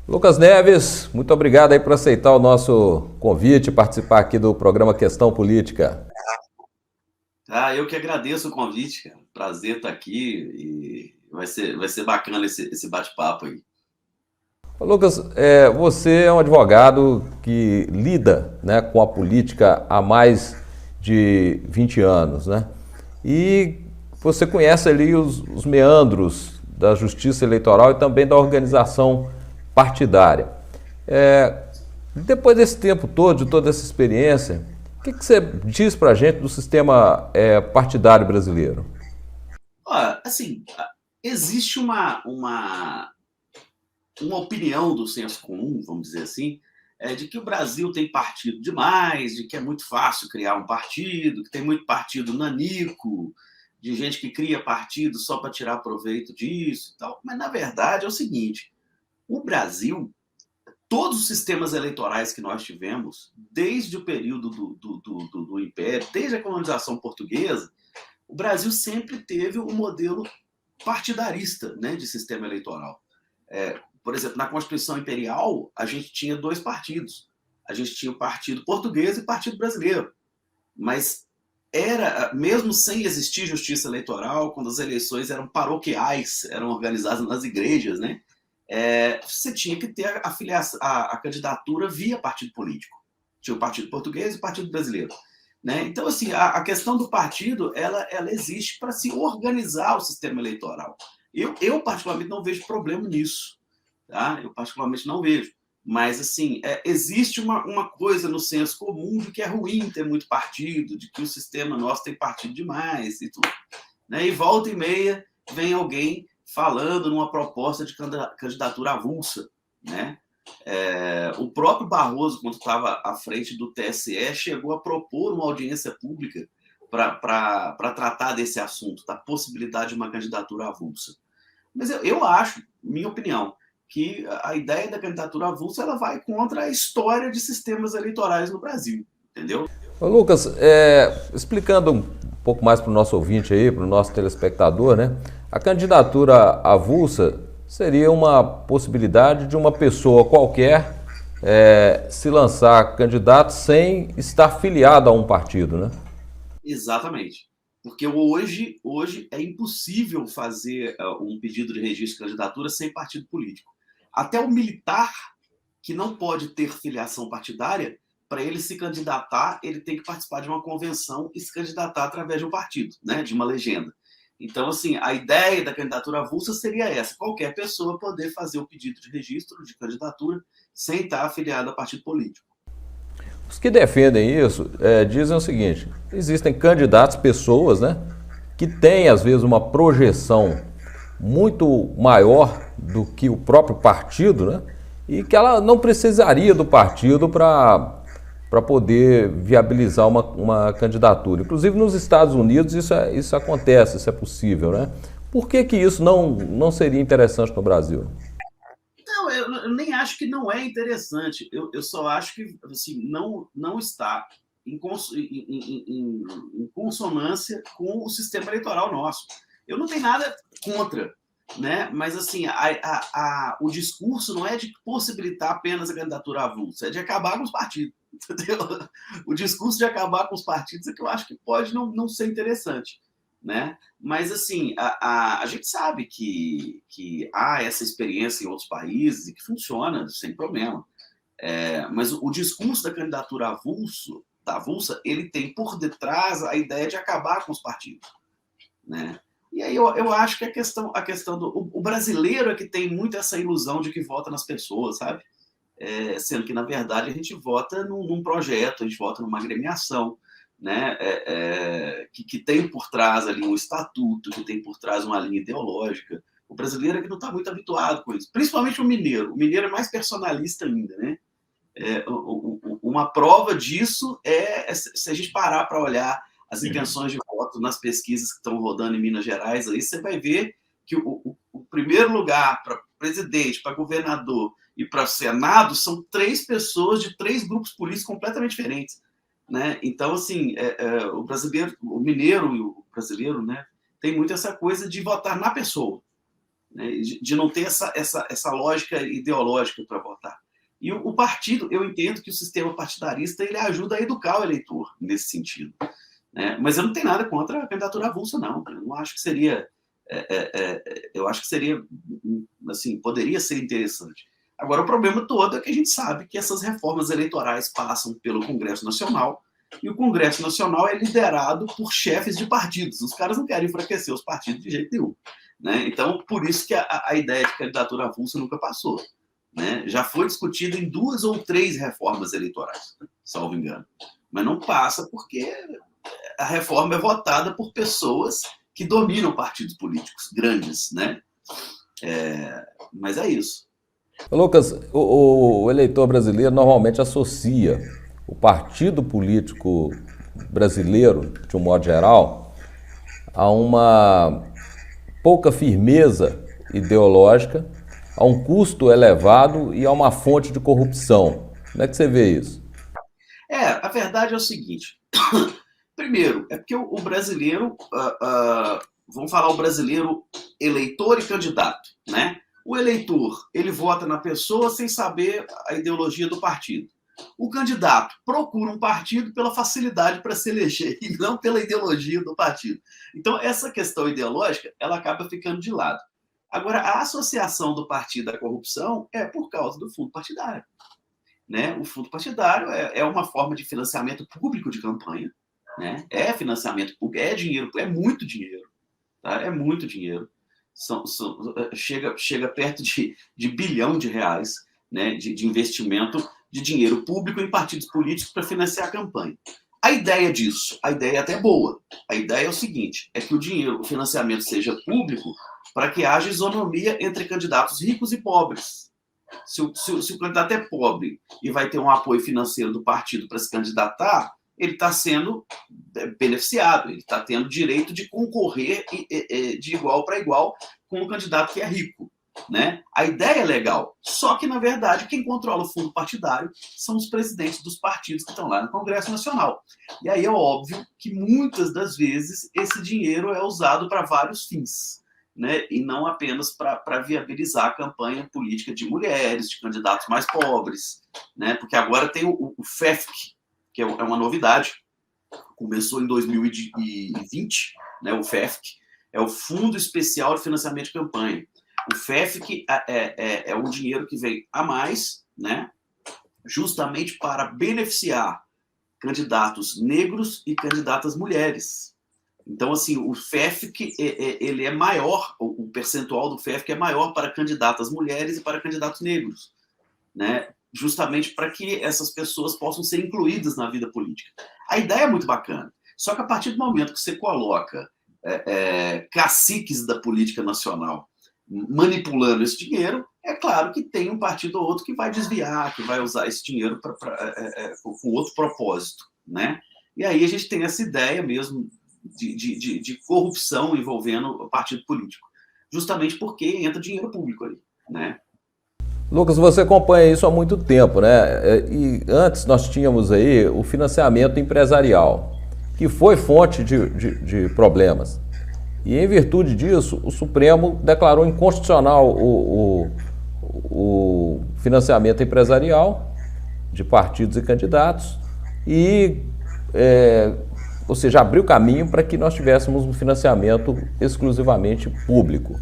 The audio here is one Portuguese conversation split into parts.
Lucas Neves, muito obrigado aí por aceitar o nosso convite e participar aqui do programa Questão Política. Eu que agradeço o convite, cara. Prazer estar aqui e vai ser bacana esse bate-papo aí. Lucas, você é um advogado que lida, né, com a política há mais de 20 anos, né? E você conhece ali os meandros da justiça eleitoral e também da organização partidária. Depois desse tempo todo, de toda essa experiência, o que você diz para a gente do sistema partidário brasileiro? Assim, existe uma opinião do senso comum, vamos dizer assim, de que o Brasil tem partido demais, de que é muito fácil criar um partido, que tem muito partido nanico, de gente que cria partido só para tirar proveito disso e tal. Mas, na verdade, é o seguinte: o Brasil, todos os sistemas eleitorais que nós tivemos, desde o período do Império, desde a colonização portuguesa, o Brasil sempre teve um modelo partidarista, né, de sistema eleitoral. Por exemplo, na Constituição Imperial, a gente tinha dois partidos. A gente tinha o Partido Português e o Partido Brasileiro. Mas mesmo sem existir justiça eleitoral, quando as eleições eram paroquiais, eram organizadas nas igrejas, né? Você tinha que ter a candidatura via partido político. Tinha o Partido Português e o Partido Brasileiro. Né? Então, assim, a questão do partido, ela existe para se organizar o sistema eleitoral. Eu, particularmente, não vejo problema nisso. Tá? Eu, particularmente, não vejo. Mas, assim, existe uma coisa no senso comum de que é ruim ter muito partido, de que o sistema nosso tem partido demais e tudo. Né? E volta e meia vem alguém falando numa proposta de candidatura avulsa. Né? O próprio Barroso, quando estava à frente do TSE, chegou a propor uma audiência pública para tratar desse assunto, da possibilidade de uma candidatura avulsa. Mas eu acho, minha opinião, que a ideia da candidatura avulsa ela vai contra a história de sistemas eleitorais no Brasil, entendeu? Ô, Lucas, explicando um pouco mais para o nosso ouvinte aí, para o nosso telespectador, né? A candidatura avulsa seria uma possibilidade de uma pessoa qualquer se lançar candidato sem estar filiado a um partido, né? Exatamente. Porque hoje é impossível fazer um pedido de registro de candidatura sem partido político. Até o militar, que não pode ter filiação partidária, para ele se candidatar, ele tem que participar de uma convenção e se candidatar através de um partido, né, de uma legenda. Então, assim, a ideia da candidatura avulsa seria essa: qualquer pessoa poder fazer o pedido de registro de candidatura sem estar afiliada a partido político. Os que defendem isso dizem o seguinte: existem candidatos, pessoas, né, que têm às vezes uma projeção muito maior do que o próprio partido, né, e que ela não precisaria do partido para poder viabilizar uma candidatura. Inclusive nos Estados Unidos isso acontece, isso é possível, né? Por que isso não seria interessante no Brasil? Não, eu nem acho que não é interessante. Eu só acho que assim, não está em consonância com o sistema eleitoral nosso. Eu não tenho nada contra, né? Mas assim, o discurso não é de possibilitar apenas a candidatura avulsa, é de acabar com os partidos. Entendeu? O discurso de acabar com os partidos é que eu acho que pode não ser interessante. Né? Mas, assim, a gente sabe que há essa experiência em outros países e que funciona sem problema. Mas o discurso da candidatura da avulsa, ele tem por detrás a ideia de acabar com os partidos. Né? E aí eu acho que a questão do... O brasileiro é que tem muito essa ilusão de que vota nas pessoas, sabe? Sendo que, na verdade, a gente vota num projeto, a gente vota numa agremiação, né, que tem por trás ali um estatuto, que tem por trás uma linha ideológica. O brasileiro é que não está muito habituado com isso, principalmente o mineiro. O mineiro é mais personalista ainda, né? Uma prova disso se a gente parar para olhar as intenções de voto nas pesquisas que estão rodando em Minas Gerais, aí você vai ver que o primeiro lugar para presidente, para governador e para Senado são 3 pessoas de 3 grupos políticos completamente diferentes. Né? Então, assim, o brasileiro, o mineiro e o brasileiro, né, tem muito essa coisa de votar na pessoa. né, de não ter essa lógica ideológica para votar. E o partido, eu entendo que o sistema partidarista ele ajuda a educar o eleitor nesse sentido, né? Mas eu não tenho nada contra a candidatura avulsa, não. Eu não acho que seria... eu acho que seria, assim, poderia ser interessante. Agora, o problema todo é que a gente sabe que essas reformas eleitorais passam pelo Congresso Nacional, e o Congresso Nacional é liderado por chefes de partidos. Os caras não querem enfraquecer os partidos de jeito nenhum, né? Então, por isso que a ideia de candidatura avulsa nunca passou, né? Já foi discutido em 2 ou 3 reformas eleitorais, salvo engano. Mas não passa porque a reforma é votada por pessoas que dominam partidos políticos grandes, né? Mas é isso. Lucas, o eleitor brasileiro normalmente associa o partido político brasileiro, de um modo geral, a uma pouca firmeza ideológica, a um custo elevado e a uma fonte de corrupção. Como é que você vê isso? A verdade é o seguinte. Primeiro, é porque o brasileiro, vamos falar o brasileiro eleitor e candidato, né? O eleitor, ele vota na pessoa sem saber a ideologia do partido. O candidato procura um partido pela facilidade para se eleger e não pela ideologia do partido. Então, essa questão ideológica, ela acaba ficando de lado. Agora, a associação do partido à corrupção é por causa do fundo partidário, né? O fundo partidário é uma forma de financiamento público de campanha, né? É financiamento público, é dinheiro, é muito dinheiro, tá? É muito dinheiro. Chega perto de R$ 1 bilhão, né, de investimento de dinheiro público em partidos políticos para financiar a campanha. A ideia disso, a ideia é até boa. A ideia é o seguinte, é que o financiamento seja público para que haja isonomia entre candidatos ricos e pobres. Se o candidato é pobre e vai ter um apoio financeiro do partido para se candidatar, ele está sendo beneficiado, ele está tendo direito de concorrer de igual para igual com o candidato que é rico, né? A ideia é legal, só que, na verdade, quem controla o fundo partidário são os presidentes dos partidos que estão lá no Congresso Nacional. E aí é óbvio que, muitas das vezes, esse dinheiro é usado para vários fins, né? E não apenas para viabilizar a campanha política de mulheres, de candidatos mais pobres, né? Porque agora tem o FEFC, que é uma novidade, começou em 2020, né? O FEFC é o Fundo Especial de Financiamento de Campanha. O FEFC é um dinheiro que vem a mais, né? Justamente para beneficiar candidatos negros e candidatas mulheres. Então, assim, o FEFC ele é maior, o percentual do FEFC é maior para candidatas mulheres e para candidatos negros, né? Justamente para que essas pessoas possam ser incluídas na vida política. A ideia é muito bacana, só que a partir do momento que você coloca caciques da política nacional manipulando esse dinheiro, é claro que tem um partido ou outro que vai desviar, que vai usar esse dinheiro com outro propósito, né? E aí a gente tem essa ideia mesmo de corrupção envolvendo o partido político, justamente porque entra dinheiro público ali, né? Lucas, você acompanha isso há muito tempo, né? E antes nós tínhamos aí o financiamento empresarial, que foi fonte de problemas. E em virtude disso, o Supremo declarou inconstitucional o financiamento empresarial de partidos e candidatos ou seja, abriu caminho para que nós tivéssemos um financiamento exclusivamente público.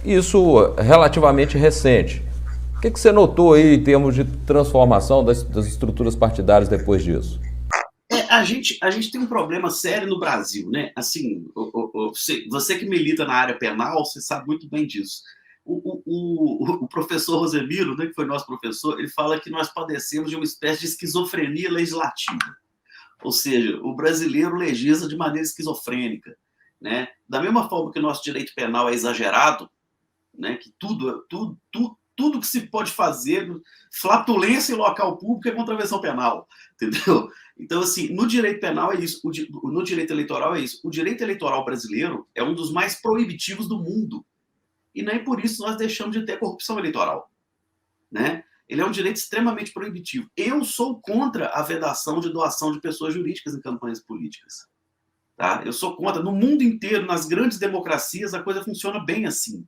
Isso relativamente recente. O que você notou aí em termos de transformação das estruturas partidárias depois disso? A gente tem um problema sério no Brasil, né? Assim, você que milita na área penal, você sabe muito bem disso. O professor Rosemiro, né, que foi nosso professor, ele fala que nós padecemos de uma espécie de esquizofrenia legislativa. Ou seja, o brasileiro legisla de maneira esquizofrênica, né? Da mesma forma que o nosso direito penal é exagerado, né, que tudo que se pode fazer, flatulência em local público é contravenção penal, entendeu? Então, assim, no direito penal é isso, no direito eleitoral é isso. O direito eleitoral brasileiro é um dos mais proibitivos do mundo. E nem por isso nós deixamos de ter corrupção eleitoral, né? Ele é um direito extremamente proibitivo. Eu sou contra a vedação de doação de pessoas jurídicas em campanhas políticas. Tá? Eu sou contra. No mundo inteiro, nas grandes democracias, a coisa funciona bem assim.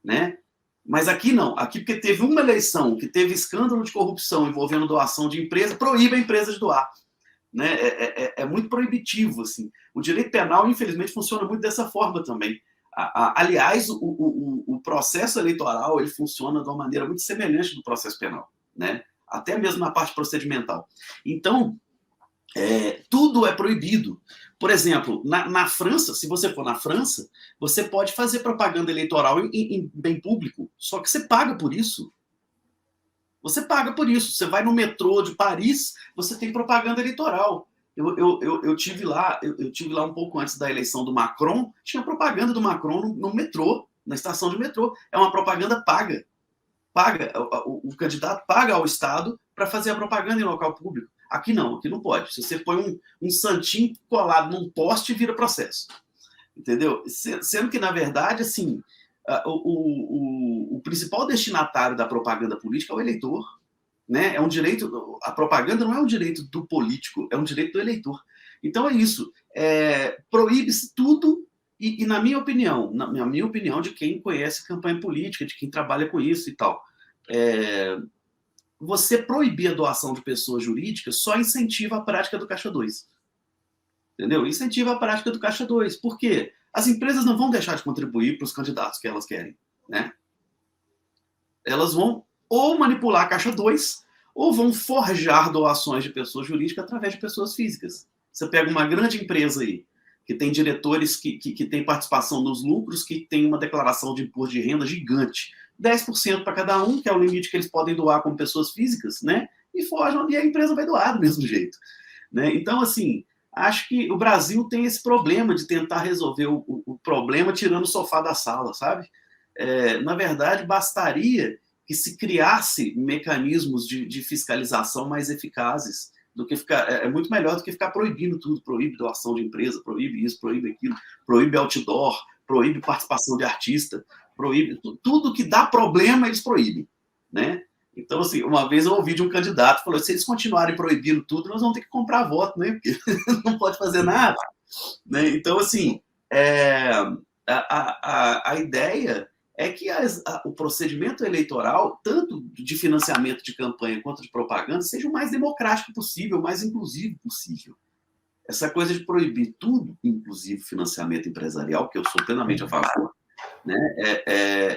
né? Mas aqui não. Aqui, porque teve uma eleição que teve escândalo de corrupção envolvendo doação de empresa, proíbe a empresa de doar. Né? É muito proibitivo. Assim. O direito penal, infelizmente, funciona muito dessa forma também. Aliás, o processo eleitoral ele funciona de uma maneira muito semelhante do processo penal, né? Até mesmo na parte procedimental. Então, tudo é proibido. Por exemplo, na França, se você for na França, você pode fazer propaganda eleitoral em bem público, só que você paga por isso. Você paga por isso. Você vai no metrô de Paris, você tem propaganda eleitoral. Eu tive lá um pouco antes da eleição do Macron, tinha propaganda do Macron no metrô, na estação de metrô. É uma propaganda paga. O candidato paga ao Estado para fazer a propaganda em local público. Aqui não pode. Se você põe um santinho colado num poste, vira processo. Entendeu? Sendo que, na verdade, assim, o principal destinatário da propaganda política é o eleitor. Né? É um direito. A propaganda não é um direito do político, é um direito do eleitor. Então é isso. Proíbe-se tudo. E na minha opinião, de quem conhece campanha política, de quem trabalha com isso e tal, você proibir a doação de pessoas jurídicas só incentiva a prática do Caixa 2. Entendeu? Incentiva a prática do Caixa 2. Por quê? As empresas não vão deixar de contribuir para os candidatos que elas querem. Né? Elas vão ou manipular a Caixa 2 ou vão forjar doações de pessoas jurídicas através de pessoas físicas. Você pega uma grande empresa aí, que tem diretores que têm participação nos lucros, que tem uma declaração de imposto de renda gigante. 10% para cada um, que é o limite que eles podem doar como pessoas físicas, né? E forjam, e a empresa vai doar do mesmo jeito. Né? Então, assim, acho que o Brasil tem esse problema de tentar resolver o problema tirando o sofá da sala, sabe? Na verdade, bastaria que se criasse mecanismos de fiscalização mais eficazes, do que ficar, muito melhor do que ficar proibindo tudo, proíbe doação de empresa, proíbe isso, proíbe aquilo, proíbe outdoor, proíbe participação de artista, proíbe tudo que dá problema, eles proíbem, né? Então, assim, uma vez eu ouvi de um candidato que falou, se eles continuarem proibindo tudo, nós vamos ter que comprar voto, né? Porque não pode fazer nada, né? Então, assim, a ideia é que o procedimento eleitoral, tanto de financiamento de campanha quanto de propaganda, seja o mais democrático possível, o mais inclusivo possível. Essa coisa de proibir tudo, inclusive financiamento empresarial, que eu sou plenamente a favor, né,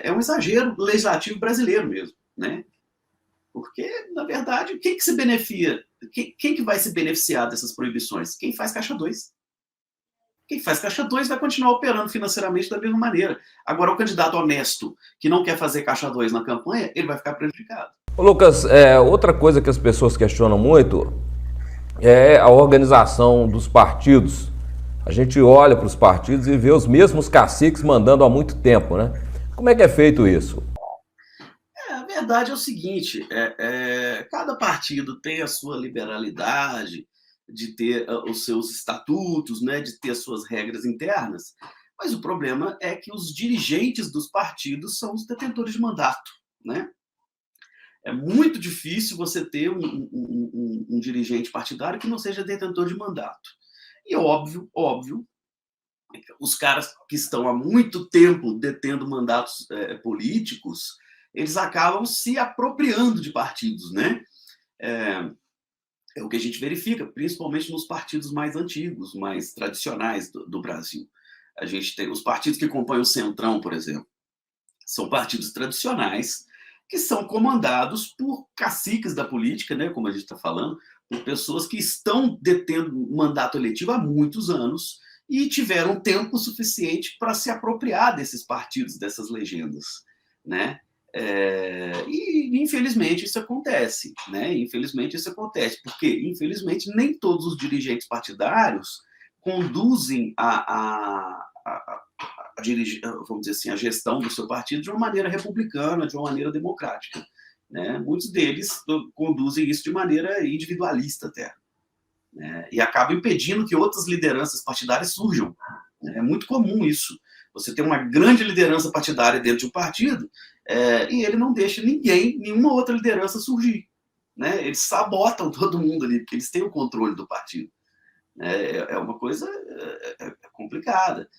é um exagero legislativo brasileiro mesmo, né? Porque, na verdade, quem que se beneficia? Quem que vai se beneficiar dessas proibições? Quem faz Caixa 2. Quem faz Caixa 2 vai continuar operando financeiramente da mesma maneira. Agora, o candidato honesto que não quer fazer Caixa 2 na campanha, ele vai ficar prejudicado. Ô Lucas, outra coisa que as pessoas questionam muito é a organização dos partidos. A gente olha para os partidos e vê os mesmos caciques mandando há muito tempo, né? Como é que é feito isso? A verdade é o seguinte, cada partido tem a sua liberalidade, de ter os seus estatutos, né, de ter as suas regras internas, mas o problema é que os dirigentes dos partidos são os detentores de mandato, né? É muito difícil você ter um dirigente partidário que não seja detentor de mandato. E óbvio, os caras que estão há muito tempo detendo mandatos políticos, eles acabam se apropriando de partidos, né? É o que a gente verifica, principalmente nos partidos mais antigos, mais tradicionais do Brasil. A gente tem os partidos que compõem o Centrão, por exemplo. São partidos tradicionais que são comandados por caciques da política, né, como a gente está falando, por pessoas que estão detendo mandato eletivo há muitos anos e tiveram tempo suficiente para se apropriar desses partidos, dessas legendas, né? E, infelizmente, isso acontece, né? Infelizmente, isso acontece, porque, infelizmente, nem todos os dirigentes partidários conduzem vamos dizer assim, a gestão do seu partido de uma maneira republicana, de uma maneira democrática, né? Muitos deles conduzem isso de maneira individualista até, né? E acabam impedindo que outras lideranças partidárias surjam. É muito comum isso. Você tem uma grande liderança partidária dentro de um partido e ele não deixa nenhuma outra liderança surgir, né? Eles sabotam todo mundo ali, porque eles têm o controle do partido. É uma coisa complicada.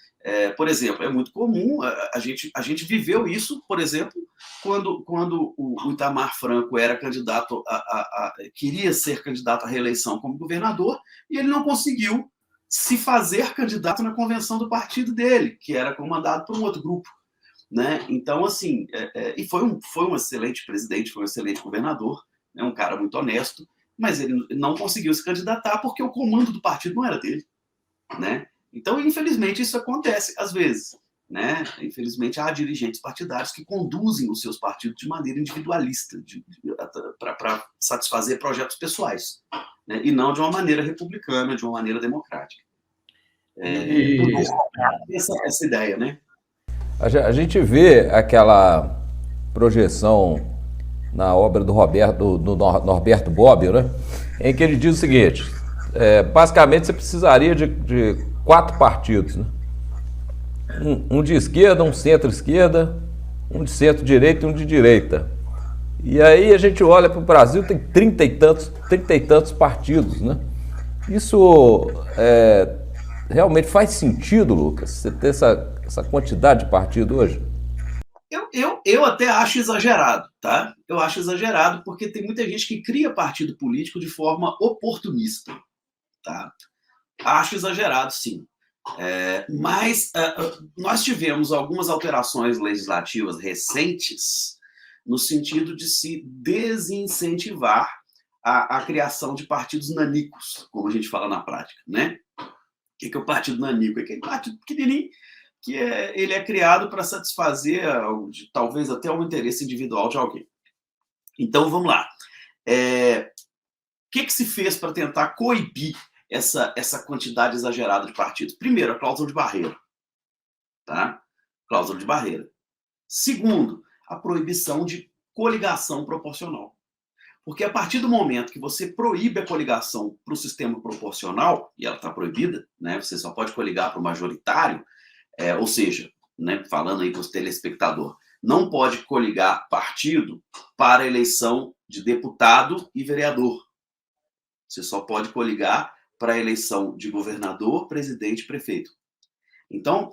Por exemplo, é muito comum, a gente viveu isso, por exemplo, quando o Itamar Franco era candidato queria ser candidato à reeleição como governador, e ele não conseguiu se fazer candidato na convenção do partido dele, que era comandado por um outro grupo. Né? Então, assim, e foi um excelente presidente, foi um excelente governador, né? Um cara muito honesto, mas ele não conseguiu se candidatar porque o comando do partido não era dele. Né? Então, infelizmente, isso acontece às vezes. Né? Infelizmente, há dirigentes partidários que conduzem os seus partidos de maneira individualista, para satisfazer projetos pessoais, né? E não de uma maneira republicana, de uma maneira democrática. Essa ideia, né? A gente vê aquela projeção na obra do Norberto Bobbio, né? Em que ele diz o seguinte: basicamente você precisaria de 4 partidos, né? Um de esquerda, um centro-esquerda, um de centro-direita e um de direita. E aí a gente olha para o Brasil, tem 30 e tantos partidos, né? Isso realmente faz sentido, Lucas, você ter essa quantidade de partido hoje? Eu até acho exagerado, tá? Eu acho exagerado porque tem muita gente que cria partido político de forma oportunista, tá? Acho exagerado, sim. Mas nós tivemos algumas alterações legislativas recentes no sentido de se desincentivar a criação de partidos nanicos, como a gente fala na prática, né? O que é o partido nanico? É aquele partido pequenininho que ele é criado para satisfazer talvez até um interesse individual de alguém. Então, vamos lá. O que se fez para tentar coibir essa quantidade exagerada de partidos? Primeiro, a cláusula de barreira. Tá? Cláusula de barreira. Segundo, a proibição de coligação proporcional. Porque a partir do momento que você proíbe a coligação para o sistema proporcional, e ela está proibida, né? Você só pode coligar para o majoritário, ou seja, né, falando aí para o telespectador, não pode coligar partido para a eleição de deputado e vereador. Você só pode coligar para a eleição de governador, presidente e prefeito. Então,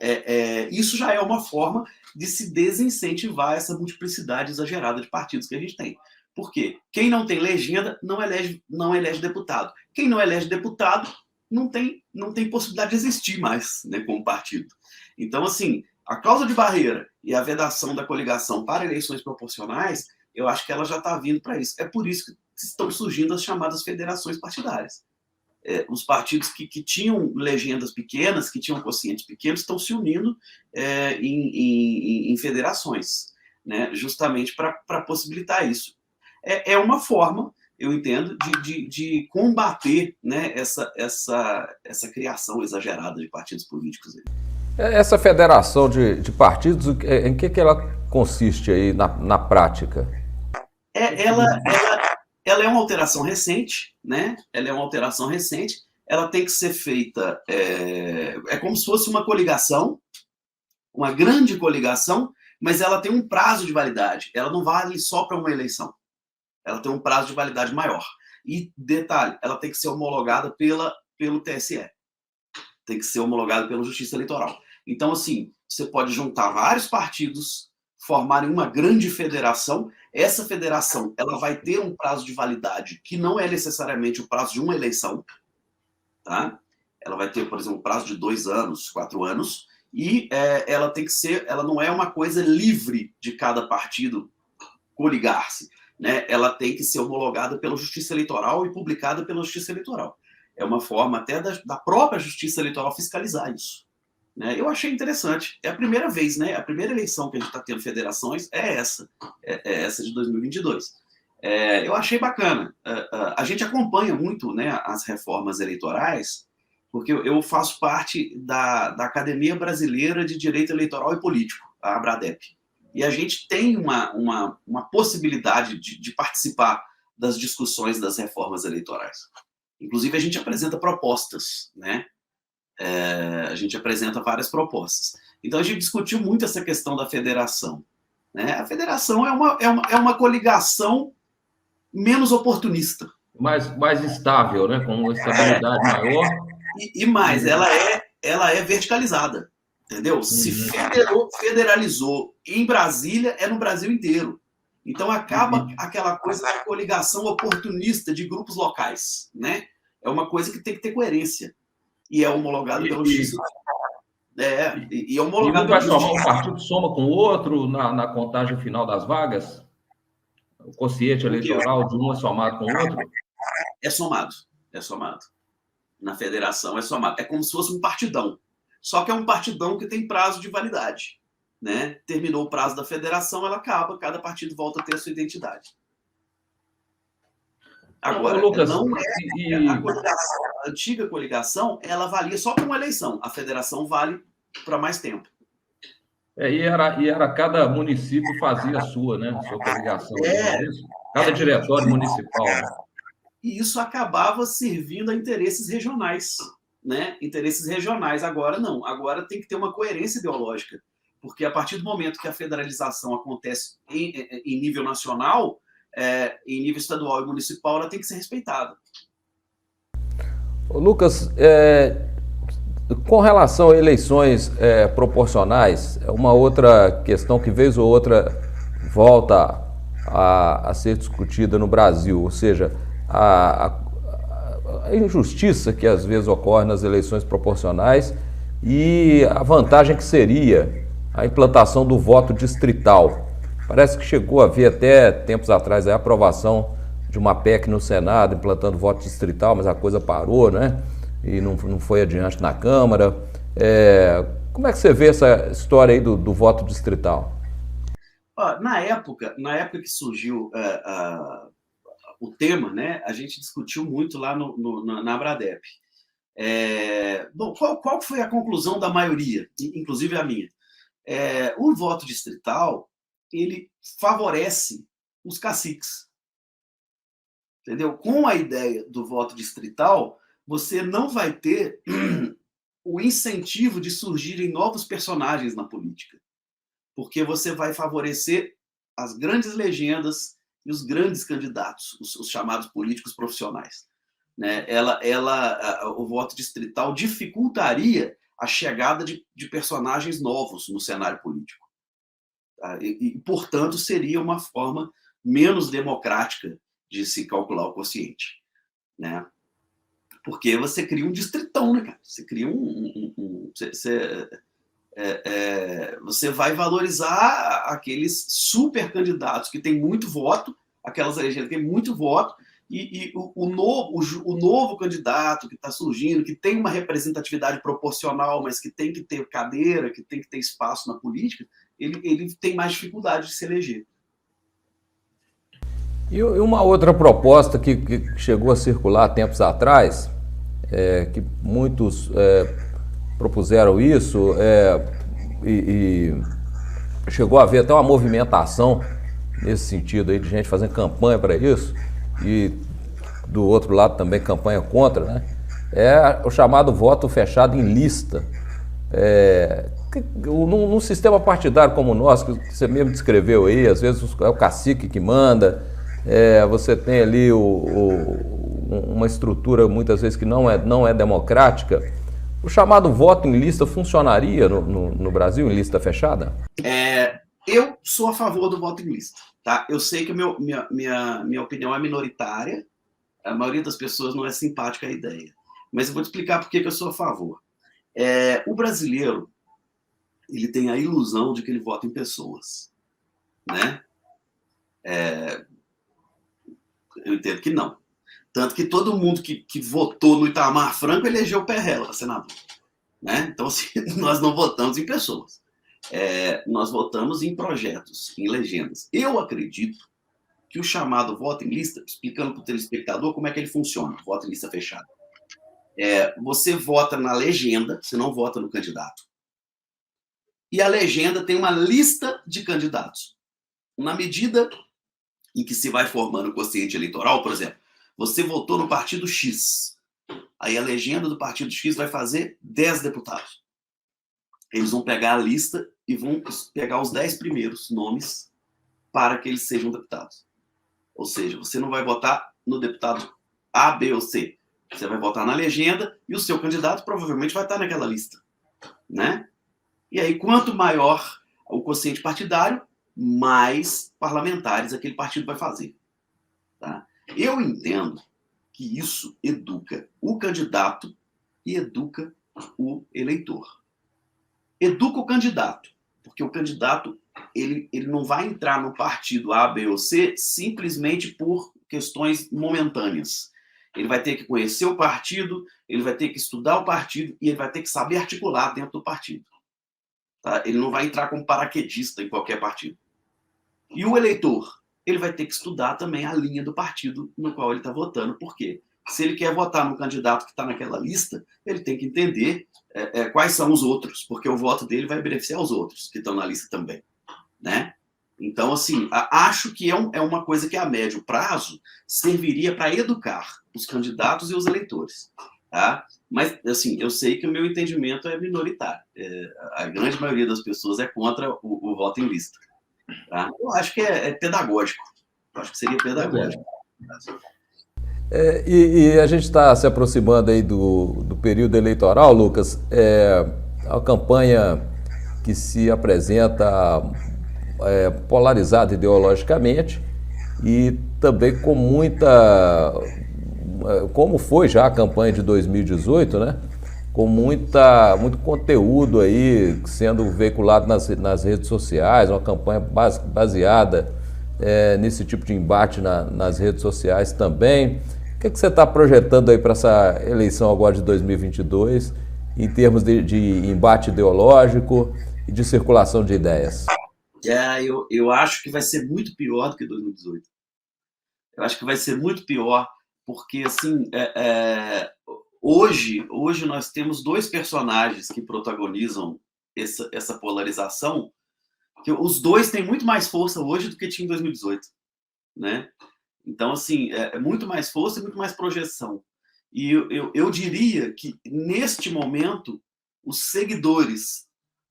isso já é uma forma de se desincentivar essa multiplicidade exagerada de partidos que a gente tem. Por quê? Quem não tem legenda não elege deputado. Quem não elege deputado não tem possibilidade de existir mais, né, como partido. Então, assim, a cláusula de barreira e a vedação da coligação para eleições proporcionais, eu acho que ela já está vindo para isso. É por isso que estão surgindo as chamadas federações partidárias. Os partidos que tinham legendas pequenas, que tinham quocientes pequenos, estão se unindo em federações, né, justamente para possibilitar isso. É uma forma, eu entendo, de combater, né, essa criação exagerada de partidos políticos. Essa federação de partidos, em que ela consiste aí na prática? Ela é uma alteração recente, né? Ela é uma alteração recente. Ela tem que ser feita. É como se fosse uma coligação, uma grande coligação, mas ela tem um prazo de validade. Ela não vale só para uma eleição. Ela tem um prazo de validade maior. E, detalhe, ela tem que ser homologada pelo TSE. Tem que ser homologada pela Justiça Eleitoral. Então, assim, você pode juntar vários partidos, formarem uma grande federação. Essa federação ela vai ter um prazo de validade que não é necessariamente o prazo de uma eleição. Tá? Ela vai ter, por exemplo, um prazo de 2 anos, 4 anos, e ela tem que ser, ela não é uma coisa livre de cada partido coligar-se. Né? Ela tem que ser homologada pela Justiça Eleitoral e publicada pela Justiça Eleitoral. É uma forma até da própria Justiça Eleitoral fiscalizar isso. Né? Eu achei interessante. É a primeira vez, né? A primeira eleição que a gente está tendo federações é essa de 2022. Eu achei bacana. A gente acompanha muito, né, as reformas eleitorais, porque eu faço parte da Academia Brasileira de Direito Eleitoral e Político, a ABRADEP. E a gente tem uma possibilidade de participar das discussões das reformas eleitorais. Inclusive, a gente apresenta propostas, né? A gente apresenta várias propostas. Então, a gente discutiu muito essa questão da federação. Né? A federação é uma coligação menos oportunista. Mais estável, né? Com uma estabilidade maior. E mais, ela é verticalizada. Entendeu? Se Uhum. federalizou em Brasília, é no Brasil inteiro. Então acaba aquela coisa da coligação oportunista de grupos locais, né? É uma coisa que tem que ter coerência. E é homologado pela Justiça. E é E homologado um vai pela somar, Justiça. um partido soma com o outro na contagem final das vagas? O quociente eleitoral de um é somado com o outro? É somado. É somado. Na federação é somado. É como se fosse um partidão. Só que é um partidão que tem prazo de validade. Né? Terminou o prazo da federação, ela acaba, cada partido volta a ter a sua identidade. Agora, Lucas, não é a coligação, a antiga coligação, ela valia só para uma eleição. A federação vale para mais tempo. E era cada município fazia a sua, né? Sua coligação. Cada diretório municipal. Né? E isso acabava servindo a interesses regionais. Né? Interesses regionais. Agora não. Agora tem que ter uma coerência ideológica. Porque a partir do momento que a federalização acontece em nível nacional, em nível estadual e municipal, ela tem que ser respeitada. Lucas, com relação a eleições proporcionais, é uma outra questão que vez ou outra volta a ser discutida no Brasil, ou seja, a injustiça que às vezes ocorre nas eleições proporcionais e a vantagem que seria a implantação do voto distrital. Parece que chegou a haver até tempos atrás a aprovação de uma PEC no Senado implantando voto distrital, mas a coisa parou, né? E não foi adiante na Câmara. Como é que você vê essa história aí do voto distrital? Na época que surgiu o tema, né, a gente discutiu muito lá na Abradep. Bom, qual foi a conclusão da maioria, inclusive a minha? O voto distrital, ele favorece os caciques. Entendeu? Com a ideia do voto distrital, você não vai ter o incentivo de surgirem novos personagens na política. Porque você vai favorecer as grandes legendas e os grandes candidatos, os chamados políticos profissionais. Né? O voto distrital dificultaria a chegada de personagens novos no cenário político. Tá? Portanto, seria uma forma menos democrática de se calcular o quociente. Né? Porque você cria um distritão, né, cara? Você cria você vai valorizar aqueles super candidatos que têm muito voto, aquelas legendas que têm muito voto, e o novo candidato que está surgindo, que tem uma representatividade proporcional, mas que tem que ter cadeira, que tem que ter espaço na política, ele tem mais dificuldade de se eleger. E uma outra proposta que chegou a circular tempos atrás, que muitos propuseram isso, e chegou a haver até uma movimentação nesse sentido aí de gente fazendo campanha para isso, e do outro lado também campanha contra, né? É o chamado voto fechado em lista. Num sistema partidário como o nosso, que você mesmo descreveu aí, às vezes é o cacique que manda, você tem ali uma estrutura muitas vezes que não é democrática. O chamado voto em lista funcionaria no Brasil, em lista fechada? Eu sou a favor do voto em lista. Tá? Eu sei que minha opinião é minoritária, a maioria das pessoas não é simpática à ideia, mas eu vou te explicar por que eu sou a favor. O brasileiro, ele tem a ilusão de que ele vota em pessoas. Né? Eu entendo que não. Tanto que todo mundo que votou no Itamar Franco elegeu o Perrella para senador. Né? Então, assim, nós não votamos em pessoas. Nós votamos em projetos, em legendas. Eu acredito que o chamado voto em lista, explicando para o telespectador como é que ele funciona, voto em lista fechada. Você vota na legenda, você não vota no candidato. E a legenda tem uma lista de candidatos. Na medida em que se vai formando o quociente eleitoral, por exemplo, você votou no partido X. Aí a legenda do partido X vai fazer 10 deputados. Eles vão pegar a lista e vão pegar os 10 primeiros nomes para que eles sejam deputados. Ou seja, você não vai votar no deputado A, B ou C. Você vai votar na legenda e o seu candidato provavelmente vai estar naquela lista. Né? E aí, quanto maior o quociente partidário, mais parlamentares aquele partido vai fazer. Tá? Eu entendo que isso educa o candidato e educa o eleitor. Educa o candidato, porque o candidato ele não vai entrar no partido A, B ou C simplesmente por questões momentâneas. Ele vai ter que conhecer o partido, ele vai ter que estudar o partido e ele vai ter que saber articular dentro do partido. Tá? Ele não vai entrar como paraquedista em qualquer partido. E o eleitor, ele vai ter que estudar também a linha do partido no qual ele está votando. Por quê? Se ele quer votar no candidato que está naquela lista, ele tem que entender quais são os outros, porque o voto dele vai beneficiar os outros que estão na lista também. Né? Então, assim, acho que é uma coisa que a médio prazo serviria para educar os candidatos e os eleitores. Tá? Mas, assim, eu sei que o meu entendimento é minoritário. A grande maioria das pessoas é contra o voto em lista. Tá? Eu acho que é pedagógico. Eu acho que seria pedagógico. E a gente está se aproximando aí do período eleitoral, Lucas. A campanha que se apresenta polarizada ideologicamente e também com muita... Como foi já a campanha de 2018, né? Com muito conteúdo aí sendo veiculado nas redes sociais, uma campanha baseada nesse tipo de embate nas redes sociais também. O que você está projetando aí para essa eleição agora de 2022, em termos de embate ideológico e de circulação de ideias? Eu acho que vai ser muito pior do que 2018. Eu acho que vai ser muito pior, porque, assim, hoje nós temos dois personagens que protagonizam essa polarização, que os dois têm muito mais força hoje do que tinha em 2018, né? Então, assim, é muito mais força e muito mais projeção. E eu diria que, neste momento, os seguidores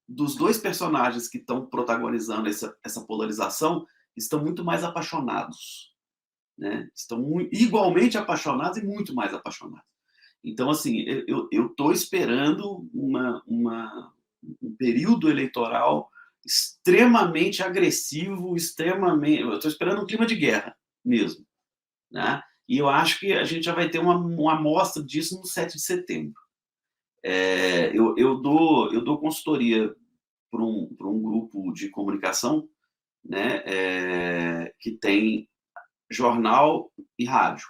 dos dois personagens que estão protagonizando essa polarização estão muito mais apaixonados, né? Estão igualmente apaixonados e muito mais apaixonados. Então, assim, eu estou esperando um período eleitoral extremamente agressivo, eu estou esperando um clima de guerra mesmo, né? E eu acho que a gente já vai ter uma amostra disso no 7 de setembro. Eu dou consultoria para um grupo de comunicação, né, que tem jornal e rádio.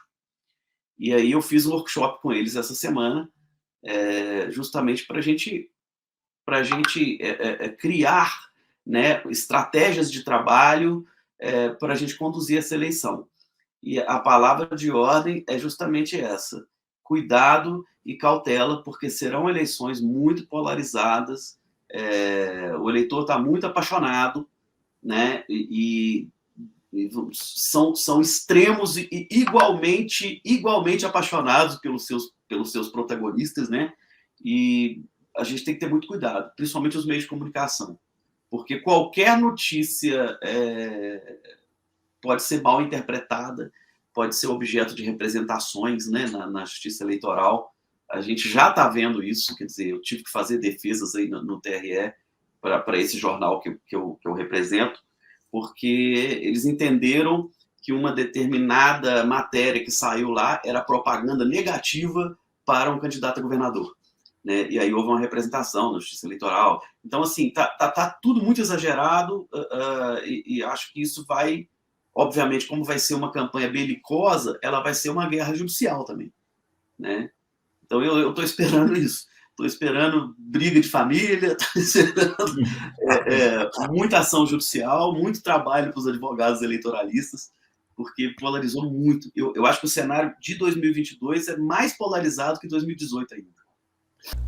E aí eu fiz um workshop com eles essa semana, justamente para a gente criar, né, estratégias de trabalho para a gente conduzir essa eleição. E a palavra de ordem é justamente essa: cuidado e cautela, porque serão eleições muito polarizadas, o eleitor está muito apaixonado, né, e são extremos e igualmente apaixonados pelos seus protagonistas, né, e a gente tem que ter muito cuidado, principalmente os meios de comunicação, porque qualquer notícia pode ser mal interpretada, pode ser objeto de representações, né, na justiça eleitoral. A gente já está vendo isso, quer dizer, eu tive que fazer defesas aí no TRE para esse jornal que eu represento, porque eles entenderam que uma determinada matéria que saiu lá era propaganda negativa para um candidato a governador, né? E aí houve uma representação na justiça eleitoral. Então, assim, tá tudo muito exagerado, e acho que isso vai, obviamente, como vai ser uma campanha belicosa, ela vai ser uma guerra judicial também, né? Então eu estou esperando isso. Estou esperando briga de família, estou esperando muita ação judicial, muito trabalho para os advogados eleitoralistas, porque polarizou muito. Eu acho que o cenário de 2022 é mais polarizado que 2018 ainda.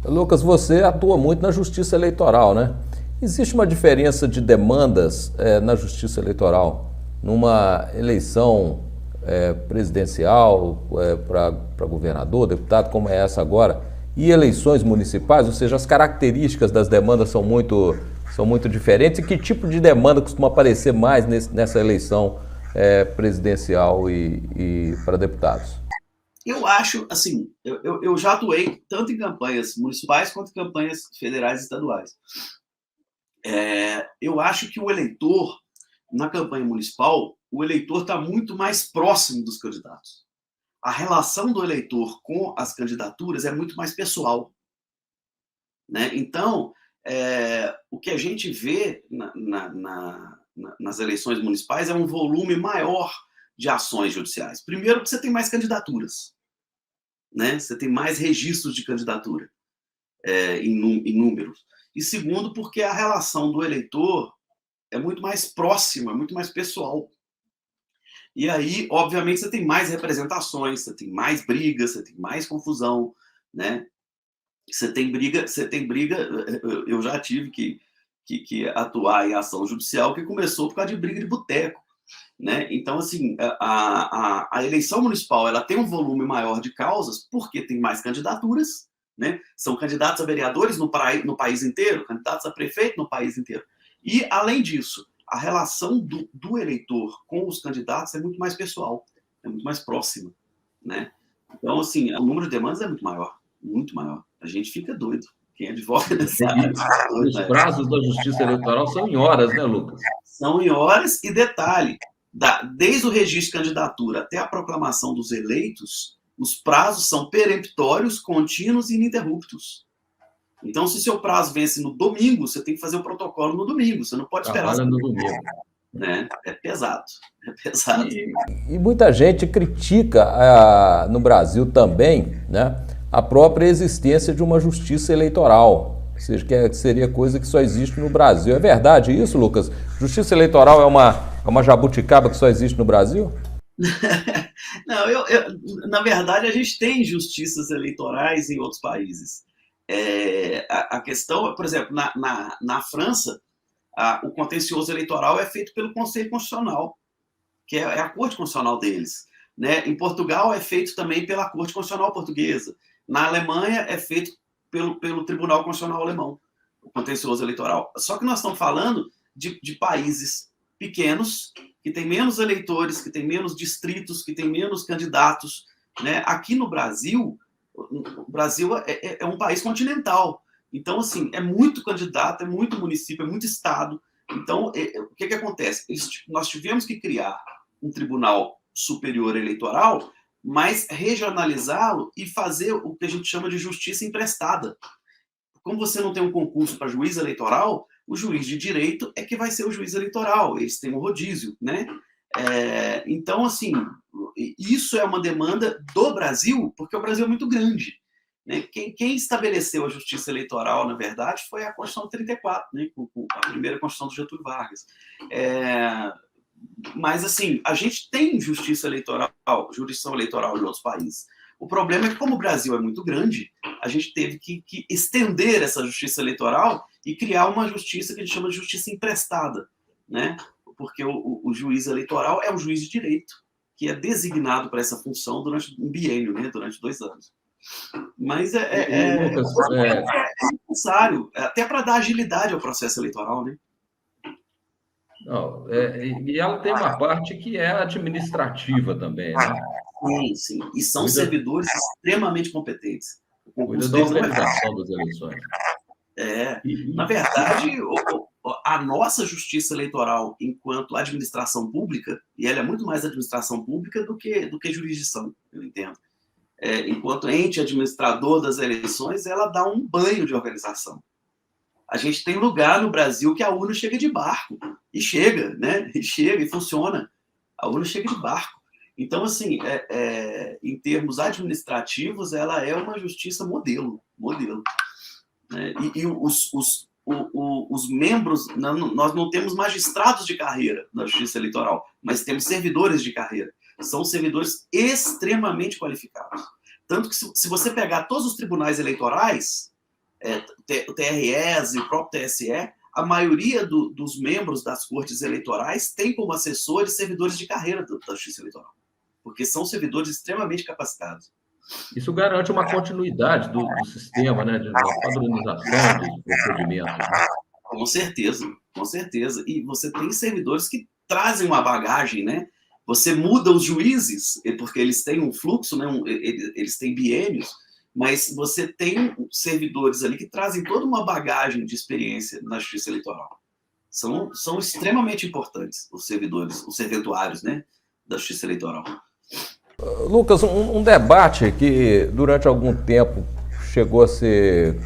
Lucas, você atua muito na justiça eleitoral, né? Existe uma diferença de demandas na justiça eleitoral numa eleição presidencial para governador, deputado, como é essa agora, e eleições municipais? Ou seja, as características das demandas são muito diferentes, e que tipo de demanda costuma aparecer mais nessa eleição presidencial e para deputados? Eu acho, assim, eu já atuei tanto em campanhas municipais quanto em campanhas federais e estaduais. Eu acho que o eleitor, na campanha municipal, o eleitor está muito mais próximo dos candidatos. A relação do eleitor com as candidaturas é muito mais pessoal, né? Então, o que a gente vê nas eleições municipais é um volume maior de ações judiciais. Primeiro, porque você tem mais candidaturas, né? Você tem mais registros de candidatura em números. E segundo, porque a relação do eleitor é muito mais próxima, é muito mais pessoal. E aí, obviamente, você tem mais representações, você tem mais brigas, você tem mais confusão, né? Você tem briga, eu já tive que atuar em ação judicial que começou por causa de briga de boteco, né? Então, assim, a eleição municipal, ela tem um volume maior de causas porque tem mais candidaturas, né? São candidatos a vereadores no país inteiro, candidatos a prefeito no país inteiro. E, além disso, a relação do eleitor com os candidatos é muito mais pessoal, é muito mais próxima, né? Então, assim, o número de demandas é muito maior, muito maior. A gente fica doido. Quem advoga nessa área fica doido. Os prazos da Justiça Eleitoral são em horas, né, Lucas? São em horas e detalhe, desde o registro de candidatura até a proclamação dos eleitos, os prazos são peremptórios, contínuos e ininterruptos. Então, se seu prazo vence no domingo, você tem que fazer o protocolo no domingo. Você não pode esperar. No domingo. Né? É pesado. É pesado. E muita gente critica no Brasil também, né, a própria existência de uma justiça eleitoral. Ou seja, que seria coisa que só existe no Brasil. É verdade isso, Lucas? Justiça eleitoral é uma jabuticaba que só existe no Brasil? Não, na verdade, a gente tem justiças eleitorais em outros países. A questão, por exemplo, na França, o contencioso eleitoral é feito pelo Conselho Constitucional, que é a Corte Constitucional deles. Né? Em Portugal é feito também pela Corte Constitucional Portuguesa. Na Alemanha é feito pelo Tribunal Constitucional Alemão, o contencioso eleitoral. Só que nós estamos falando de países pequenos, que têm menos eleitores, que têm menos distritos, que têm menos candidatos. Né? Aqui no Brasil, o Brasil é um país continental. Então, assim, é muito candidato, é muito município, é muito estado. Então, o que acontece? Nós tivemos que criar um Tribunal Superior Eleitoral, mas regionalizá-lo e fazer o que a gente chama de justiça emprestada. Como você não tem um concurso para juiz eleitoral, o juiz de direito é que vai ser o juiz eleitoral. Eles têm um rodízio, né? Então, assim, isso é uma demanda do Brasil, porque o Brasil é muito grande. Né? Quem estabeleceu a justiça eleitoral, na verdade, foi a Constituição de 34, né? Com a primeira Constituição do Getúlio Vargas. Mas, assim, a gente tem justiça eleitoral, jurisdição eleitoral em outros países. O problema é que, como o Brasil é muito grande, a gente teve que estender essa justiça eleitoral e criar uma justiça que a gente chama de justiça emprestada, né? Porque o juiz eleitoral é um juiz de direito, que é designado para essa função durante um biênio, né? Durante 2 anos. Mas é necessário, até para dar agilidade ao processo eleitoral, né? Não, e ela tem uma parte que é administrativa também, né? Sim, sim. E são servidores extremamente competentes. Cuida da organização das eleições. Na verdade, a nossa justiça eleitoral, enquanto administração pública, e ela é muito mais administração pública do que jurisdição, eu entendo. Enquanto ente administrador das eleições, ela dá um banho de organização. A gente tem lugar no Brasil que a urna chega de barco, e chega, né? E chega e funciona. A urna chega de barco. Então, assim, em termos administrativos, ela é uma justiça modelo. Né? E os membros, nós não temos magistrados de carreira na justiça eleitoral, mas temos servidores de carreira. São servidores extremamente qualificados. Tanto que, se você pegar todos os tribunais eleitorais, o TRES e o próprio TSE, a maioria dos membros das cortes eleitorais tem como assessores servidores de carreira da justiça eleitoral, porque são servidores extremamente capacitados. Isso garante uma continuidade do sistema, né, de padronização dos procedimentos. Né? Com certeza. E você tem servidores que trazem uma bagagem, né? Você muda os juízes, porque eles têm um fluxo, né? Eles têm biênios, mas você tem servidores ali que trazem toda uma bagagem de experiência na justiça eleitoral. São extremamente importantes os servidores, os serventuários, né, da justiça eleitoral. Lucas, um debate que durante algum tempo chegou a ser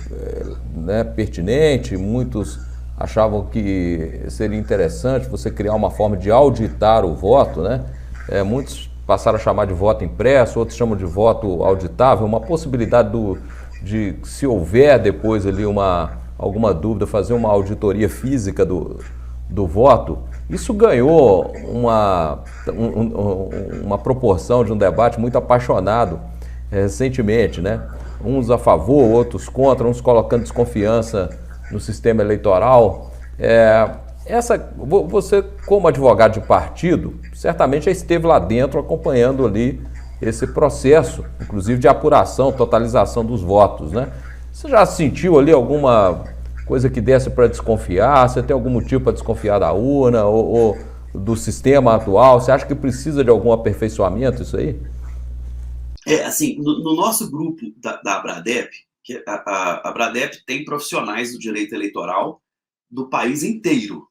né, pertinente, muitos achavam que seria interessante você criar uma forma de auditar o voto, né? Muitos passaram a chamar de voto impresso, outros chamam de voto auditável, uma possibilidade de, se houver depois ali alguma dúvida, fazer uma auditoria física do voto. Isso ganhou uma proporção de um debate muito apaixonado recentemente, né? Uns a favor, outros contra, uns colocando desconfiança no sistema eleitoral. Você, como advogado de partido, certamente já esteve lá dentro acompanhando ali esse processo, inclusive de apuração, totalização dos votos, né? Você já sentiu ali alguma coisa que desse para desconfiar? Você tem algum motivo para desconfiar da urna ou do sistema atual? Você acha que precisa de algum aperfeiçoamento isso aí? Assim, no nosso grupo da Abradep, que a Abradep tem profissionais do direito eleitoral do país inteiro.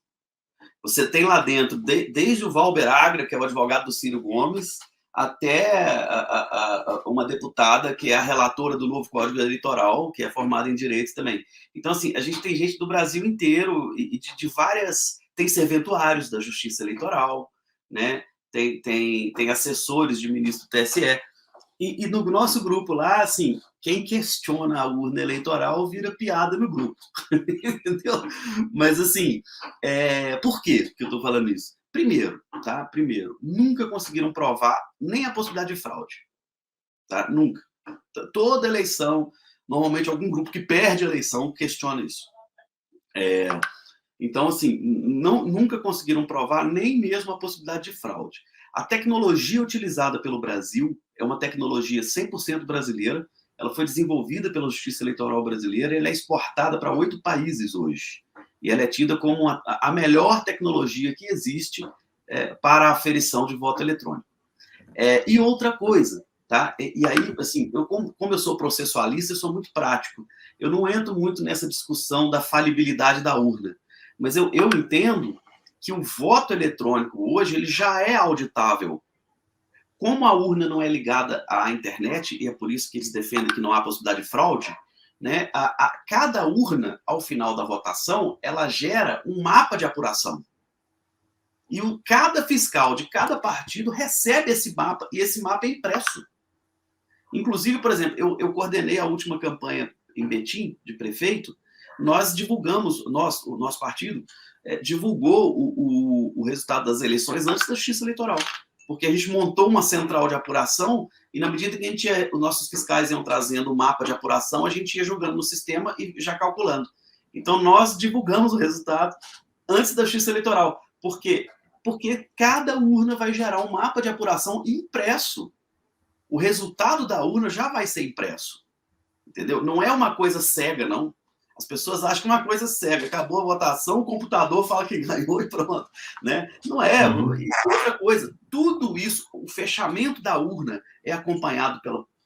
Você tem lá dentro, desde o Valber Agra, que é o advogado do Ciro Gomes, até uma deputada que é a relatora do novo Código Eleitoral, que é formada em direitos também. Então, assim, a gente tem gente do Brasil inteiro e de várias... Tem serventuários da Justiça Eleitoral, né? Tem assessores de ministro do TSE. E no nosso grupo lá, assim, quem questiona a urna eleitoral vira piada no grupo. Entendeu? Mas, assim, por que eu estou falando isso? Primeiro, nunca conseguiram provar nem a possibilidade de fraude. Tá? Nunca. Toda eleição, normalmente algum grupo que perde a eleição questiona isso. Então, assim, nunca conseguiram provar nem mesmo a possibilidade de fraude. A tecnologia utilizada pelo Brasil é uma tecnologia 100% brasileira. Ela foi desenvolvida pela Justiça Eleitoral brasileira e ela é exportada para 8 países hoje. E ela é tida como a melhor tecnologia que existe para a aferição de voto eletrônico. E outra coisa, tá? E aí, assim, como eu sou processualista, eu sou muito prático. Eu não entro muito nessa discussão da falibilidade da urna. Mas eu entendo que o voto eletrônico hoje ele já é auditável. Como a urna não é ligada à internet, e é por isso que eles defendem que não há possibilidade de fraude, né? Cada urna, ao final da votação, ela gera um mapa de apuração. E cada fiscal de cada partido recebe esse mapa, e esse mapa é impresso. Inclusive, por exemplo, eu coordenei a última campanha em Betim, de prefeito. Nós divulgamos, o nosso partido divulgou o resultado das eleições antes da Justiça Eleitoral, porque a gente montou uma central de apuração e na medida que os nossos fiscais iam trazendo o mapa de apuração, a gente ia jogando no sistema e já calculando. Então, nós divulgamos o resultado antes da Justiça Eleitoral. Por quê? Porque cada urna vai gerar um mapa de apuração impresso. O resultado da urna já vai ser impresso. Entendeu? Não é uma coisa cega, não. As pessoas acham que é uma coisa cega. Acabou a votação, o computador fala que ganhou e pronto. Né? Não é. Isso é outra coisa. Tudo isso, o fechamento da urna é acompanhado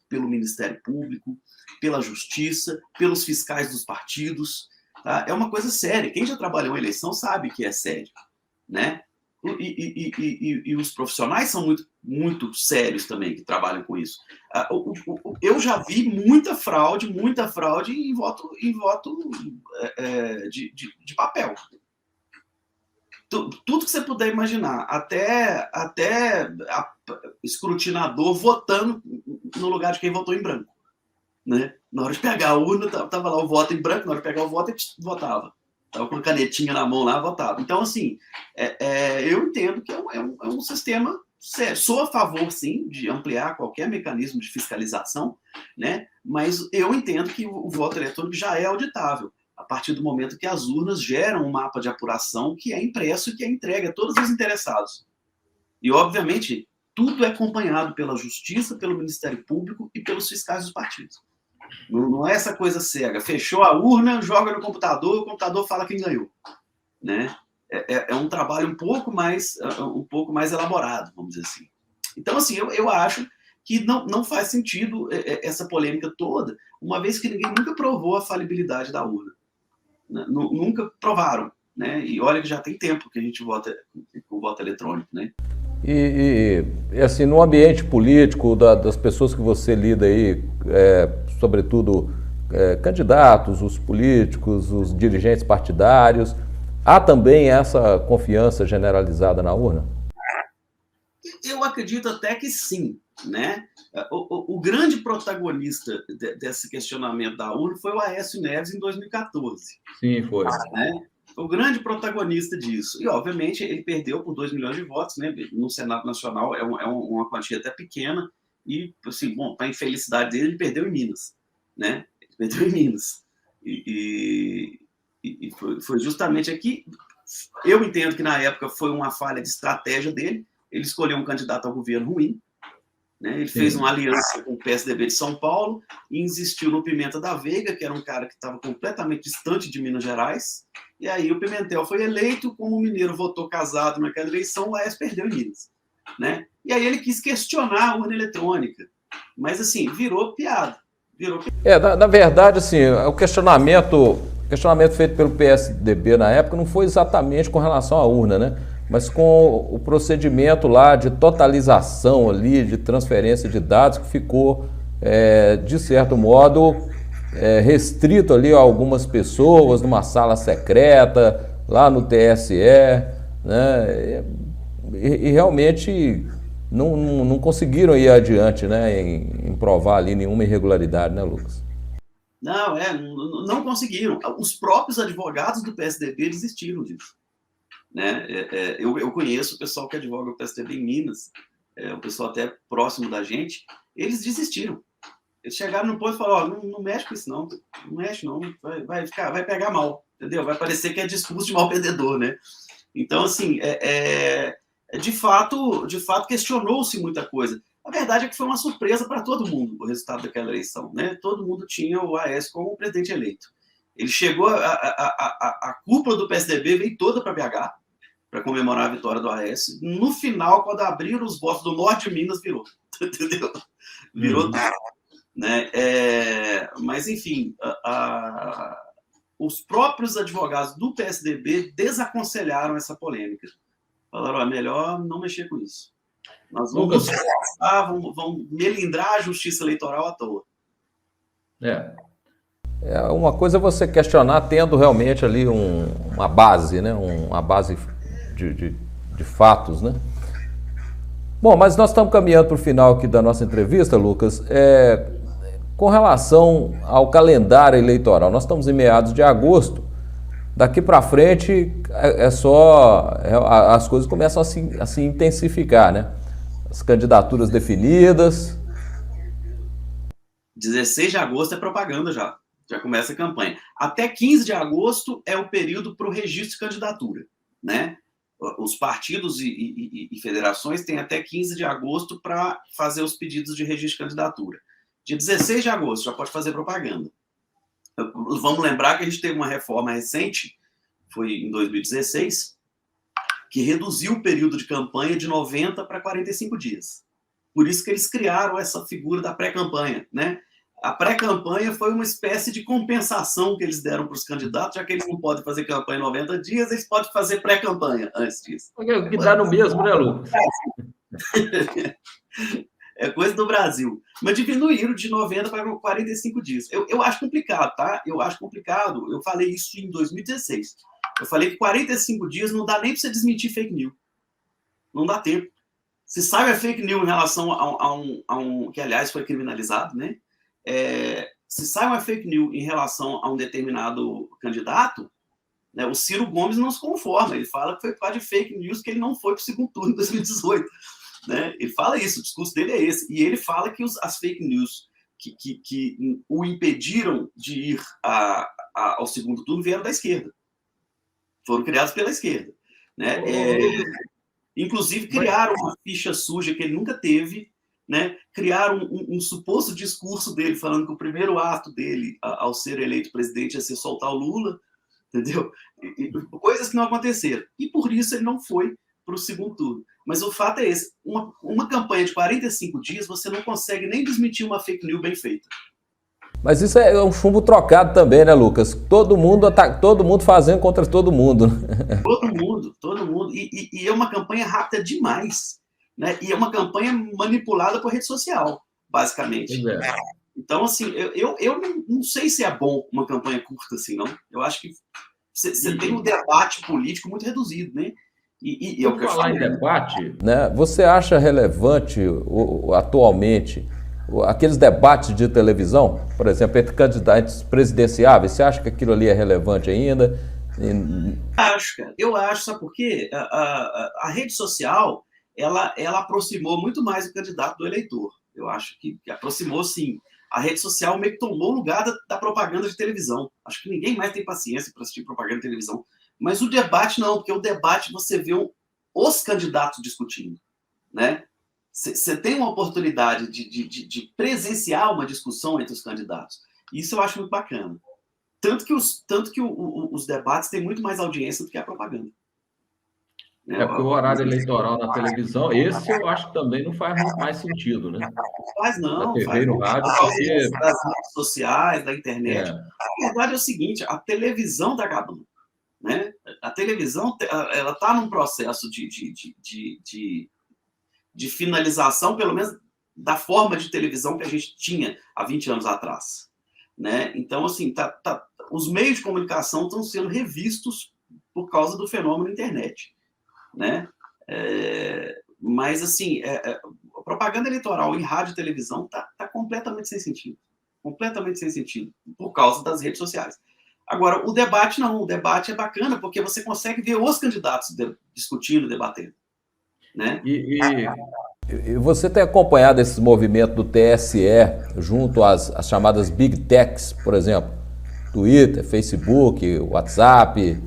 pelo Ministério Público, pela Justiça, pelos fiscais dos partidos. Tá? É uma coisa séria. Quem já trabalhou em eleição sabe que é sério. Né? E os profissionais são muito, muito sérios também que trabalham com isso. Eu já vi muita fraude em voto de papel. Tudo que você puder imaginar, até escrutinador votando no lugar de quem votou em branco. Né? Na hora de pegar a urna, estava lá o voto em branco, na hora de pegar o voto, ele votava. Estava com a canetinha na mão lá, votava. Então, assim, eu entendo que é um sistema sério. Sou a favor, sim, de ampliar qualquer mecanismo de fiscalização, né? Mas eu entendo que o voto eletrônico já é auditável, a partir do momento que as urnas geram um mapa de apuração que é impresso e que é entregue a todos os interessados. E, obviamente, tudo é acompanhado pela Justiça, pelo Ministério Público e pelos fiscais dos partidos. Não é essa coisa cega. Fechou a urna, joga no computador, o computador fala quem ganhou. Né? É um trabalho um pouco mais elaborado, vamos dizer assim. Então, assim, eu acho que não faz sentido essa polêmica toda, uma vez que ninguém nunca provou a falibilidade da urna. Né? Nunca provaram. Né? E olha que já tem tempo que a gente vota com voto eletrônico. Né? E assim, no ambiente político, das pessoas que você lida aí, sobretudo candidatos, os políticos, os dirigentes partidários, há também essa confiança generalizada na urna? Eu acredito até que sim. Né? O grande protagonista desse questionamento da urna foi o Aécio Neves em 2014. Sim, foi. Né? Foi o grande protagonista disso. E, obviamente, ele perdeu por 2 milhões de votos. Né? No Senado Nacional é uma quantia até pequena. E, assim, bom, para a infelicidade dele, ele perdeu em Minas. Né? Ele perdeu em Minas. E foi justamente aqui. Eu entendo que, na época, foi uma falha de estratégia dele. Ele escolheu um candidato ao governo ruim. Né? Ele fez uma aliança com o PSDB de São Paulo e insistiu no Pimenta da Veiga, que era um cara que estava completamente distante de Minas Gerais. E aí o Pimentel foi eleito, como o mineiro votou casado naquela eleição, o Aécio perdeu em Minas. Né? E aí ele quis questionar a urna eletrônica. Mas, assim, virou piada. Na verdade, assim, o questionamento feito pelo PSDB na época não foi exatamente com relação à urna, né? Mas com o procedimento lá de totalização ali, de transferência de dados, que ficou, de certo modo, restrito ali a algumas pessoas, numa sala secreta, lá no TSE, né? E realmente não conseguiram ir adiante, né, em provar ali nenhuma irregularidade, né, Lucas? Não conseguiram. Os próprios advogados do PSDB desistiram disso. Né? Eu conheço o pessoal que advoga o PSDB em Minas, o pessoal até próximo da gente, eles desistiram. Eles chegaram no ponto e falaram, não mexe com isso não mexe não, vai pegar mal, entendeu? Vai parecer que é discurso de mal perdedor, né? Então, assim, de fato questionou-se muita coisa. A verdade é que foi uma surpresa para todo mundo o resultado daquela eleição, né? Todo mundo tinha o Aécio como presidente eleito. Ele chegou, a cúpula do PSDB veio toda para BH, para comemorar a vitória do Aécio. No final, quando abriram os votos do norte de Minas, virou. Entendeu? Virou tudo. Né? Mas, enfim, os próprios advogados do PSDB desaconselharam essa polêmica. Falaram, melhor não mexer com isso. Nós vamos vamos melindrar a justiça eleitoral à toa. Uma coisa é você questionar tendo realmente ali uma base, né? Uma base de fatos, né? Bom, mas nós estamos caminhando para o final aqui da nossa entrevista, Lucas. Com relação ao calendário eleitoral, nós estamos em meados de agosto. Daqui para frente as coisas começam a se intensificar, né? As candidaturas definidas. 16 de agosto é propaganda já começa a campanha. Até 15 de agosto é o período para o registro de candidatura, né? Os partidos e federações têm até 15 de agosto para fazer os pedidos de registro de candidatura. Dia 16 de agosto já pode fazer propaganda. Vamos lembrar que a gente teve uma reforma recente, foi em 2016, que reduziu o período de campanha de 90 para 45 dias. Por isso que eles criaram essa figura da pré-campanha, né? A pré-campanha foi uma espécie de compensação que eles deram para os candidatos, já que eles não podem fazer campanha em 90 dias, eles podem fazer pré-campanha antes disso. O que dá no mesmo, né, Lucas? É coisa do Brasil. Mas diminuíram de 90 para 45 dias. Eu acho complicado, tá? Eu acho complicado. Eu falei isso em 2016. Eu falei que 45 dias não dá nem para você desmentir fake news. Não dá tempo. Se sai a fake news em relação a um que, aliás, foi criminalizado, né? Se sai uma fake news em relação a um determinado candidato, né, o Ciro Gomes não se conforma. Ele fala que foi por causa de fake news que ele não foi para o segundo turno em 2018. Né? Ele fala isso, o discurso dele é esse. E ele fala que as fake news que o impediram de ir ao segundo turno vieram da esquerda. Foram criados pela esquerda. Né? Inclusive, criaram uma ficha suja que ele nunca teve, né? Criaram um suposto discurso dele falando que o primeiro ato dele ao ser eleito presidente ia ser soltar o Lula, entendeu? Coisas que não aconteceram. E por isso ele não foi o segundo turno. Mas o fato é esse, uma campanha de 45 dias, você não consegue nem desmentir uma fake news bem feita. Mas isso é um chumbo trocado também, né, Lucas? Todo mundo fazendo contra todo mundo. Todo mundo. E é uma campanha rápida demais, né? E é uma campanha manipulada por rede social, basicamente. Então, assim, eu não sei se é bom uma campanha curta assim, não. Eu acho que você tem um debate político muito reduzido, né? E é o que eu falar falo. em debate, Né? Você acha relevante atualmente aqueles debates de televisão, por exemplo, entre candidatos presidenciáveis? Você acha que aquilo ali é relevante ainda? Acho, cara. Eu acho, sabe por quê? A rede social, ela aproximou muito mais o candidato do eleitor. Eu acho que aproximou, sim. A rede social meio que tomou o lugar da propaganda de televisão. Acho que ninguém mais tem paciência para assistir propaganda de televisão. Mas o debate não, porque o debate você vê os candidatos discutindo, né? Você tem uma oportunidade de presenciar uma discussão entre os candidatos. Isso eu acho muito bacana. Tanto que os debates têm muito mais audiência do que a propaganda. porque o horário eleitoral na televisão, esse eu acho que também não faz muito mais sentido, né? Faz não, Na TV faz e no não. rádio, Por causa porque... das redes sociais, da internet. A verdade é o seguinte, a televisão está acabando. Né? A televisão ela está num processo de finalização, pelo menos da forma de televisão que a gente tinha há 20 anos atrás. Né? Então, assim, os meios de comunicação estão sendo revistos por causa do fenômeno internet. Né? Mas, assim, a propaganda eleitoral em rádio e televisão está completamente sem sentido. Completamente sem sentido, por causa das redes sociais. Agora, o debate não. O debate é bacana, porque você consegue ver os candidatos discutindo, debatendo. Né? E você tem acompanhado esse movimento do TSE junto às chamadas Big Techs, por exemplo, Twitter, Facebook, WhatsApp,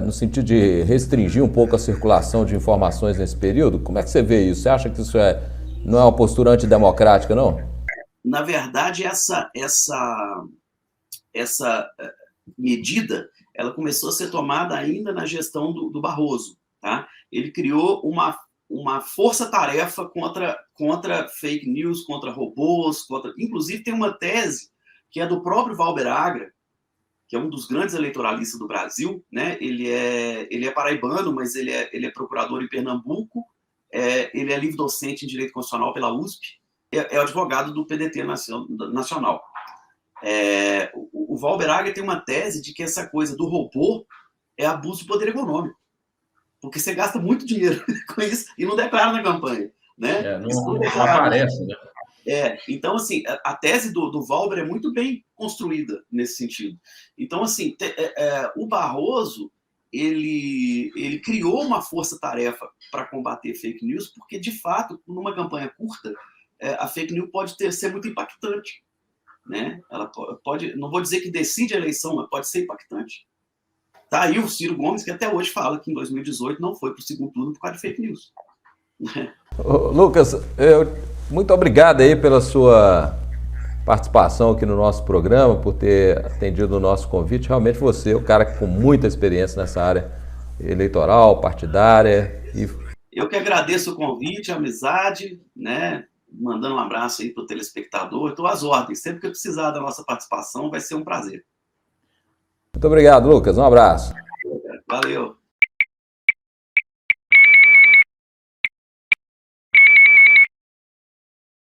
no sentido de restringir um pouco a circulação de informações nesse período? Como é que você vê isso? Você acha que isso não é uma postura antidemocrática, não? Na verdade, essa medida ela começou a ser tomada ainda na gestão do Barroso. Tá? Ele criou uma força-tarefa contra fake news, contra robôs, inclusive tem uma tese que é do próprio Valber Agra, que é um dos grandes eleitoralistas do Brasil, né? Ele é paraibano, mas ele é procurador em Pernambuco, ele é livre-docente em Direito Constitucional pela USP, é advogado do PDT Nacional. O Valber Agra tem uma tese de que essa coisa do robô é abuso de poder econômico, porque você gasta muito dinheiro com isso e não declara na campanha. Né? Não aparece, né? Então, assim, a tese do Valber é muito bem construída nesse sentido. Então, assim, o Barroso, ele criou uma força-tarefa para combater fake news, porque, de fato, numa campanha curta, a fake news pode ser muito impactante. Né? Ela pode, não vou dizer que decide a eleição, mas pode ser impactante. Tá aí o Ciro Gomes, que até hoje fala que em 2018 não foi para o segundo turno por causa de fake news. Lucas, muito obrigado aí pela sua participação aqui no nosso programa, por ter atendido o nosso convite. Realmente você é um cara com muita experiência nessa área eleitoral, partidária. Eu que agradeço o convite, a amizade, né? Mandando um abraço aí para o telespectador. Estou às ordens. Sempre que precisar da nossa participação, vai ser um prazer. Muito obrigado, Lucas. Um abraço. Valeu.